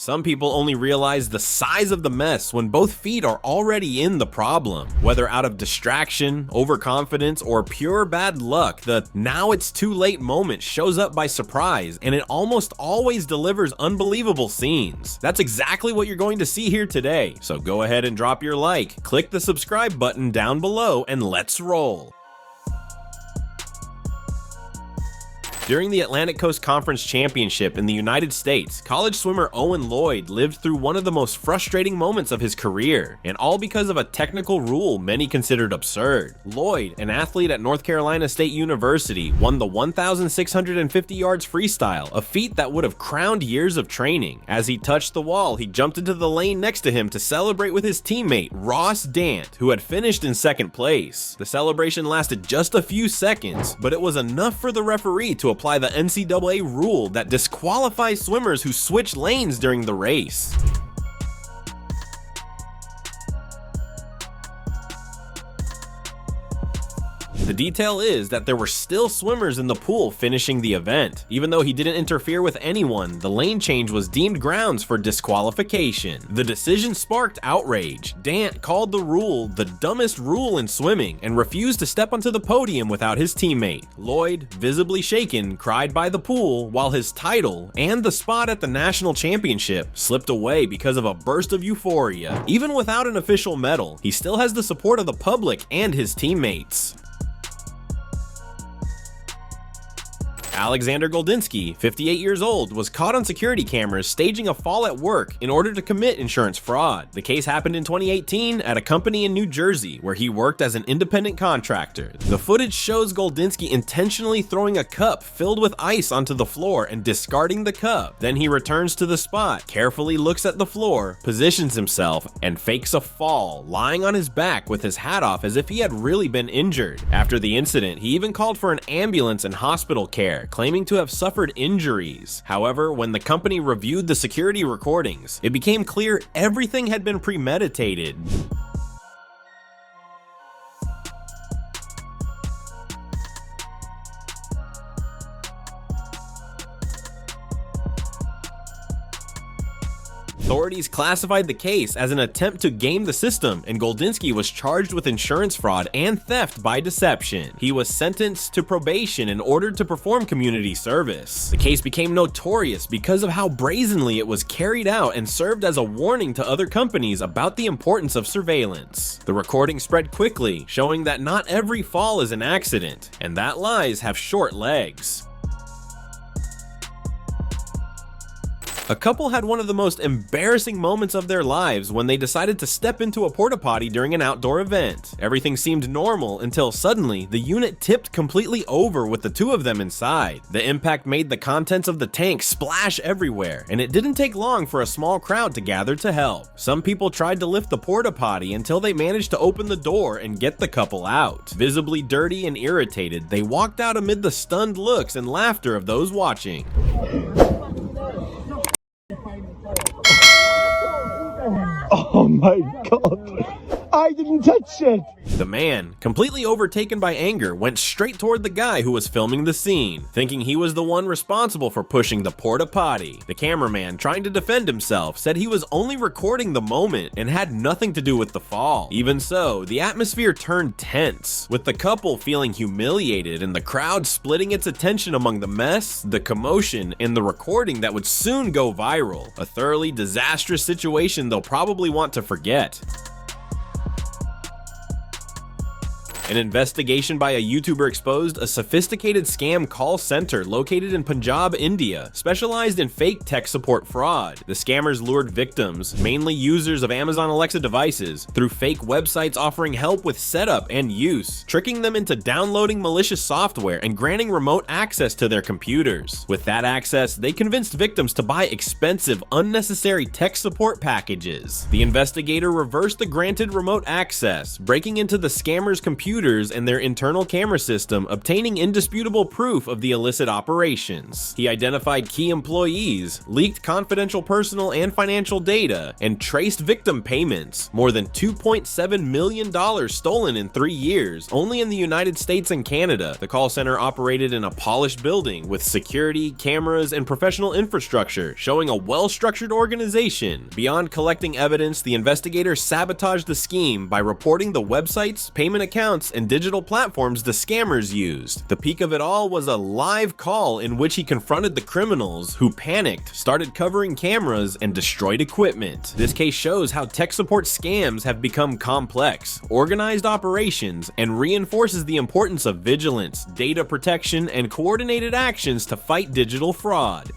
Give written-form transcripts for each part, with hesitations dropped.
Some people only realize the size of the mess when both feet are already in the problem. Whether out of distraction, overconfidence, or pure bad luck, the "now it's too late" moment shows up by surprise, and it almost always delivers unbelievable scenes. That's exactly what you're going to see here today, so go ahead and drop your like, click the subscribe button down below, and let's roll. During the Atlantic Coast Conference Championship in the United States, college swimmer Owen Lloyd lived through one of the most frustrating moments of his career, and all because of a technical rule many considered absurd. Lloyd, an athlete at North Carolina State University, won the 1,650 yards freestyle, a feat that would have crowned years of training. As he touched the wall, he jumped into the lane next to him to celebrate with his teammate, Ross Dant, who had finished in second place. The celebration lasted just a few seconds, but it was enough for the referee to apply the NCAA rule that disqualifies swimmers who switch lanes during the race. The detail is that there were still swimmers in the pool finishing the event. Even though he didn't interfere with anyone, the lane change was deemed grounds for disqualification. The decision sparked outrage. Dant called the rule the dumbest rule in swimming and refused to step onto the podium without his teammate. Lloyd, visibly shaken, cried by the pool, while his title and the spot at the national championship slipped away because of a burst of euphoria. Even without an official medal, he still has the support of the public and his teammates. Alexander Goldinsky, 58 years old, was caught on security cameras staging a fall at work in order to commit insurance fraud. The case happened in 2018 at a company in New Jersey where he worked as an independent contractor. The footage shows Goldinsky intentionally throwing a cup filled with ice onto the floor and discarding the cup. Then he returns to the spot, carefully looks at the floor, positions himself, and fakes a fall, lying on his back with his hat off as if he had really been injured. After the incident, he even called for an ambulance and hospital care, claiming to have suffered injuries. However, when the company reviewed the security recordings, it became clear everything had been premeditated. Authorities classified the case as an attempt to game the system, and Goldinsky was charged with insurance fraud and theft by deception. He was sentenced to probation and ordered to perform community service. The case became notorious because of how brazenly it was carried out and served as a warning to other companies about the importance of surveillance. The recording spread quickly, showing that not every fall is an accident, and that lies have short legs. A couple had one of the most embarrassing moments of their lives when they decided to step into a porta potty during an outdoor event. Everything seemed normal until suddenly the unit tipped completely over with the two of them inside. The impact made the contents of the tank splash everywhere, and it didn't take long for a small crowd to gather to help. Some people tried to lift the porta potty until they managed to open the door and get the couple out. Visibly dirty and irritated, they walked out amid the stunned looks and laughter of those watching. Oh my God, I didn't touch it! The man, completely overtaken by anger, went straight toward the guy who was filming the scene, thinking he was the one responsible for pushing the porta potty. The cameraman, trying to defend himself, said he was only recording the moment and had nothing to do with the fall. Even so, the atmosphere turned tense, with the couple feeling humiliated and the crowd splitting its attention among the mess, the commotion, and the recording that would soon go viral. A thoroughly disastrous situation they'll probably want to forget. An investigation by a YouTuber exposed a sophisticated scam call center located in Punjab, India, specialized in fake tech support fraud. The scammers lured victims, mainly users of Amazon Alexa devices, through fake websites offering help with setup and use, tricking them into downloading malicious software and granting remote access to their computers. With that access, they convinced victims to buy expensive, unnecessary tech support packages. The investigator reversed the granted remote access, breaking into the scammers' computer computers and their internal camera system, obtaining indisputable proof of the illicit operations. He identified key employees, leaked confidential personal and financial data, and traced victim payments. More than $2.7 million stolen in 3 years, only in the United States and Canada. The call center operated in a polished building with security, cameras, and professional infrastructure, showing a well-structured organization. Beyond collecting evidence, the investigators sabotaged the scheme by reporting the websites, payment accounts, and digital platforms the scammers used. The peak of it all was a live call in which he confronted the criminals, who panicked, started covering cameras, and destroyed equipment. This case shows how tech support scams have become complex, organized operations, and reinforces the importance of vigilance, data protection, and coordinated actions to fight digital fraud.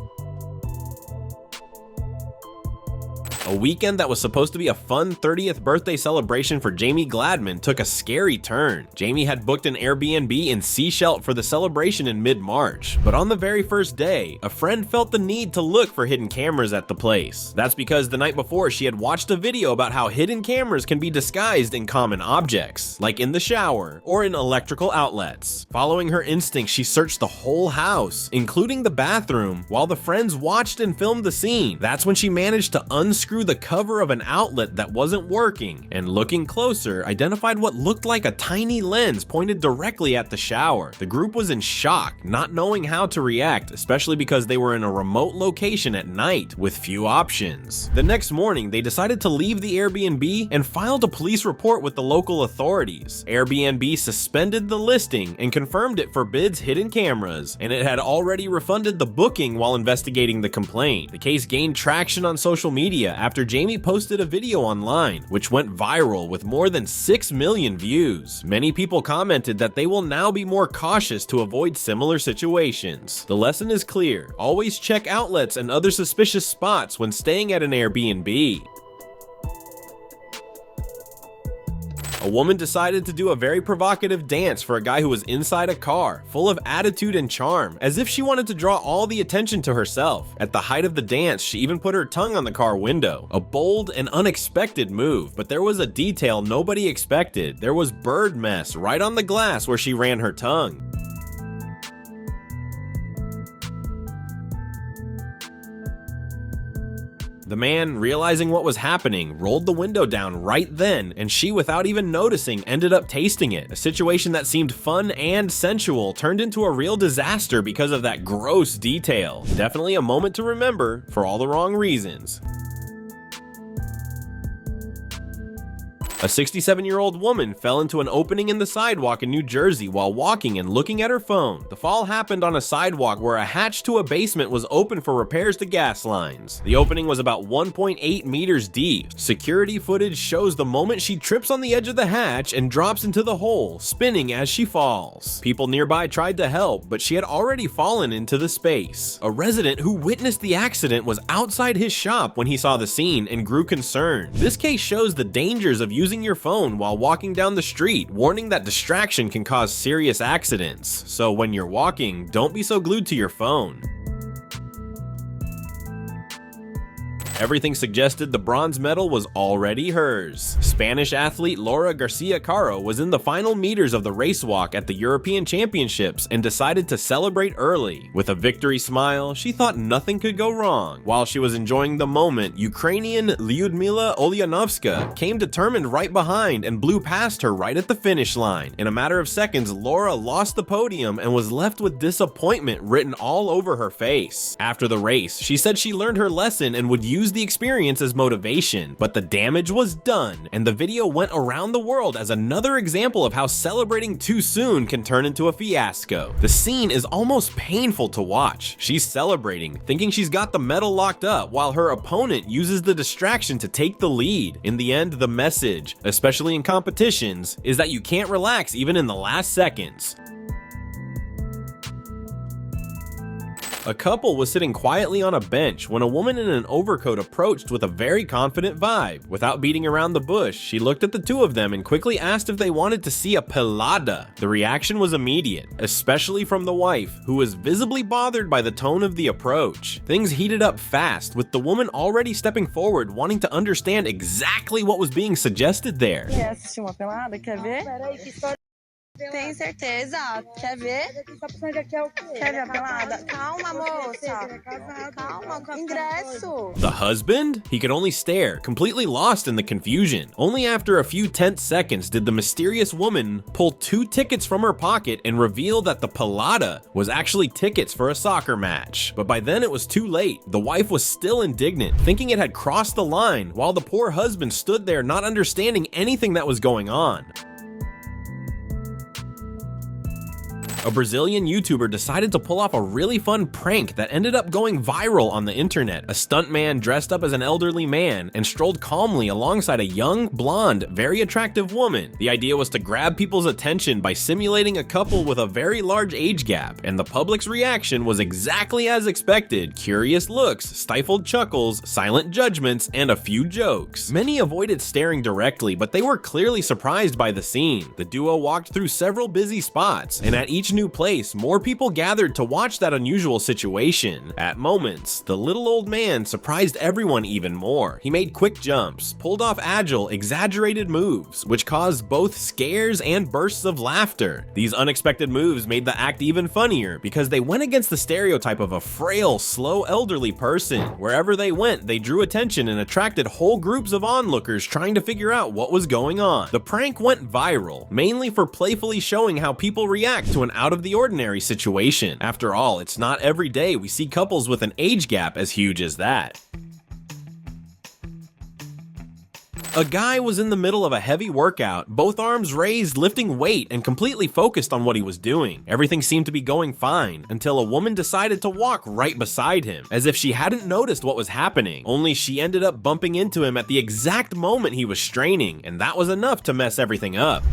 A weekend that was supposed to be a fun 30th birthday celebration for Jamie Gladman took a scary turn. Jamie had booked an Airbnb in Sechelt for the celebration in mid-March, but on the very first day, a friend felt the need to look for hidden cameras at the place. That's because the night before she had watched a video about how hidden cameras can be disguised in common objects, like in the shower or in electrical outlets. Following her instinct, she searched the whole house, including the bathroom, while the friends watched and filmed the scene. That's when she managed to unscrew the cover of an outlet that wasn't working, and looking closer, identified what looked like a tiny lens pointed directly at the shower. The group was in shock, not knowing how to react, especially because they were in a remote location at night with few options. The next morning, they decided to leave the Airbnb and filed a police report with the local authorities. Airbnb suspended the listing and confirmed it forbids hidden cameras, and it had already refunded the booking while investigating the complaint. The case gained traction on social media after Jamie posted a video online, which went viral with more than 6 million views. Many people commented that they will now be more cautious to avoid similar situations. The lesson is clear: always check outlets and other suspicious spots when staying at an Airbnb. A woman decided to do a very provocative dance for a guy who was inside a car, full of attitude and charm, as if she wanted to draw all the attention to herself. At the height of the dance, she even put her tongue on the car window. A bold and unexpected move, but there was a detail nobody expected. There was bird mess right on the glass where she ran her tongue. The man, realizing what was happening, rolled the window down right then, and she, without even noticing, ended up tasting it. A situation that seemed fun and sensual turned into a real disaster because of that gross detail. Definitely a moment to remember for all the wrong reasons. A 67-year-old woman fell into an opening in the sidewalk in New Jersey while walking and looking at her phone. The fall happened on a sidewalk where a hatch to a basement was open for repairs to gas lines. The opening was about 1.8 meters deep. Security footage shows the moment she trips on the edge of the hatch and drops into the hole, spinning as she falls. People nearby tried to help, but she had already fallen into the space. A resident who witnessed the accident was outside his shop when he saw the scene and grew concerned. This case shows the dangers of using your phone while walking down the street, warning that distraction can cause serious accidents. So when you're walking, don't be so glued to your phone. Everything suggested the bronze medal was already hers. Spanish athlete Laura Garcia Caro was in the final meters of the race walk at the European Championships and decided to celebrate early. With a victory smile, she thought nothing could go wrong. While she was enjoying the moment, Ukrainian Lyudmila Ulyanovska came determined right behind and blew past her right at the finish line. In a matter of seconds, Laura lost the podium and was left with disappointment written all over her face. After the race, she said she learned her lesson and would use the experience as motivation, but the damage was done, and the video went around the world as another example of how celebrating too soon can turn into a fiasco. The scene is almost painful to watch. She's celebrating, thinking she's got the medal locked up, while her opponent uses the distraction to take the lead. In the end, the message, especially in competitions, is that you can't relax even in the last seconds. A couple was sitting quietly on a bench when a woman in an overcoat approached with a very confident vibe. Without beating around the bush, she looked at the two of them and quickly asked if they wanted to see a pelada. The reaction was immediate, especially from the wife, who was visibly bothered by the tone of the approach. Things heated up fast, with the woman already stepping forward, wanting to understand exactly what was being suggested there. Quer assistir uma pelada? Quer ver? Tem certeza? Quer ver? Quer ver a pelada? Calma, moça. Calma, ingresso. The husband? He could only stare, completely lost in the confusion. Only after a few tense seconds did the mysterious woman pull 2 tickets from her pocket and reveal that the pelada was actually tickets for a soccer match. But by then it was too late. The wife was still indignant, thinking it had crossed the line, while the poor husband stood there not understanding anything that was going on. A Brazilian YouTuber decided to pull off a really fun prank that ended up going viral on the internet. A stuntman dressed up as an elderly man and strolled calmly alongside a young, blonde, very attractive woman. The idea was to grab people's attention by simulating a couple with a very large age gap, and the public's reaction was exactly as expected: curious looks, stifled chuckles, silent judgments, and a few jokes. Many avoided staring directly, but they were clearly surprised by the scene. The duo walked through several busy spots, and at each new place, more people gathered to watch that unusual situation. At moments, the little old man surprised everyone even more. He made quick jumps, pulled off agile, exaggerated moves, which caused both scares and bursts of laughter. These unexpected moves made the act even funnier because they went against the stereotype of a frail, slow, elderly person. Wherever they went, they drew attention and attracted whole groups of onlookers trying to figure out what was going on. The prank went viral, mainly for playfully showing how people react to an out-of-the-ordinary situation. After all, it's not every day we see couples with an age gap as huge as that. A guy was in the middle of a heavy workout, both arms raised, lifting weight, and completely focused on what he was doing. Everything seemed to be going fine, until a woman decided to walk right beside him, as if she hadn't noticed what was happening. Only she ended up bumping into him at the exact moment he was straining, and that was enough to mess everything up.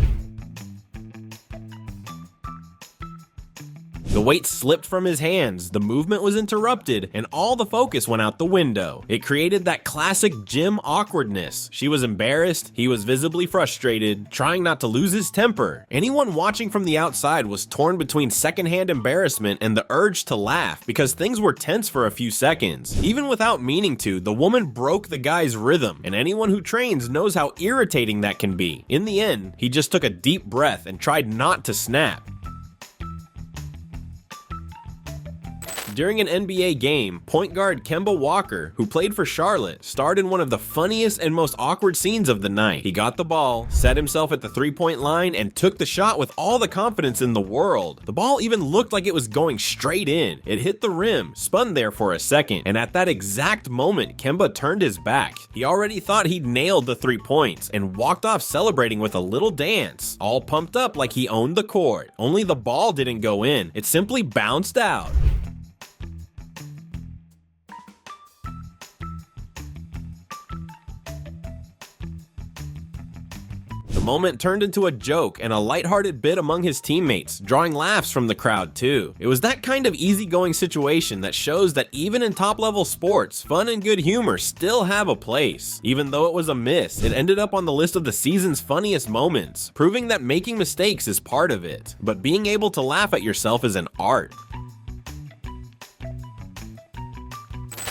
The weight slipped from his hands, the movement was interrupted, and all the focus went out the window. It created that classic gym awkwardness. She was embarrassed, he was visibly frustrated, trying not to lose his temper. Anyone watching from the outside was torn between secondhand embarrassment and the urge to laugh because things were tense for a few seconds. Even without meaning to, the woman broke the guy's rhythm, and anyone who trains knows how irritating that can be. In the end, he just took a deep breath and tried not to snap. During an NBA game, point guard Kemba Walker, who played for Charlotte, starred in one of the funniest and most awkward scenes of the night. He got the ball, set himself at the three-point line, and took the shot with all the confidence in the world. The ball even looked like it was going straight in. It hit the rim, spun there for a second, and at that exact moment, Kemba turned his back. He already thought he'd nailed the 3 points and walked off celebrating with a little dance, all pumped up like he owned the court. Only the ball didn't go in, it simply bounced out. The moment turned into a joke and a lighthearted bit among his teammates, drawing laughs from the crowd too. It was that kind of easygoing situation that shows that even in top-level sports, fun and good humor still have a place. Even though it was a miss, it ended up on the list of the season's funniest moments, proving that making mistakes is part of it. But being able to laugh at yourself is an art.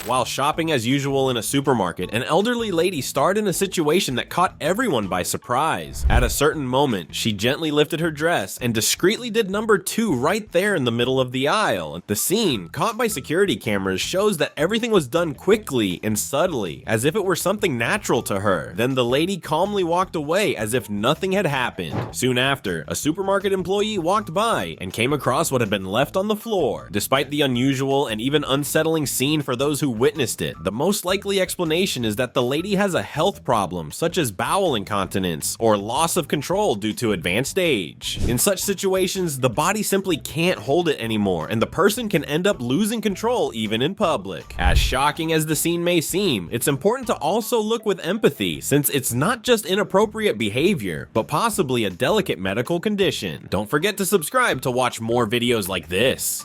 While shopping as usual in a supermarket, an elderly lady starred in a situation that caught everyone by surprise. At a certain moment, she gently lifted her dress and discreetly did number 2 right there in the middle of the aisle. The scene, caught by security cameras, shows that everything was done quickly and subtly, as if it were something natural to her. Then the lady calmly walked away as if nothing had happened. Soon after, a supermarket employee walked by and came across what had been left on the floor. Despite the unusual and even unsettling scene for those who witnessed it, the most likely explanation is that the lady has a health problem such as bowel incontinence or loss of control due to advanced age. In such situations, the body simply can't hold it anymore and the person can end up losing control even in public. As shocking as the scene may seem, it's important to also look with empathy since it's not just inappropriate behavior, but possibly a delicate medical condition. Don't forget to subscribe to watch more videos like this.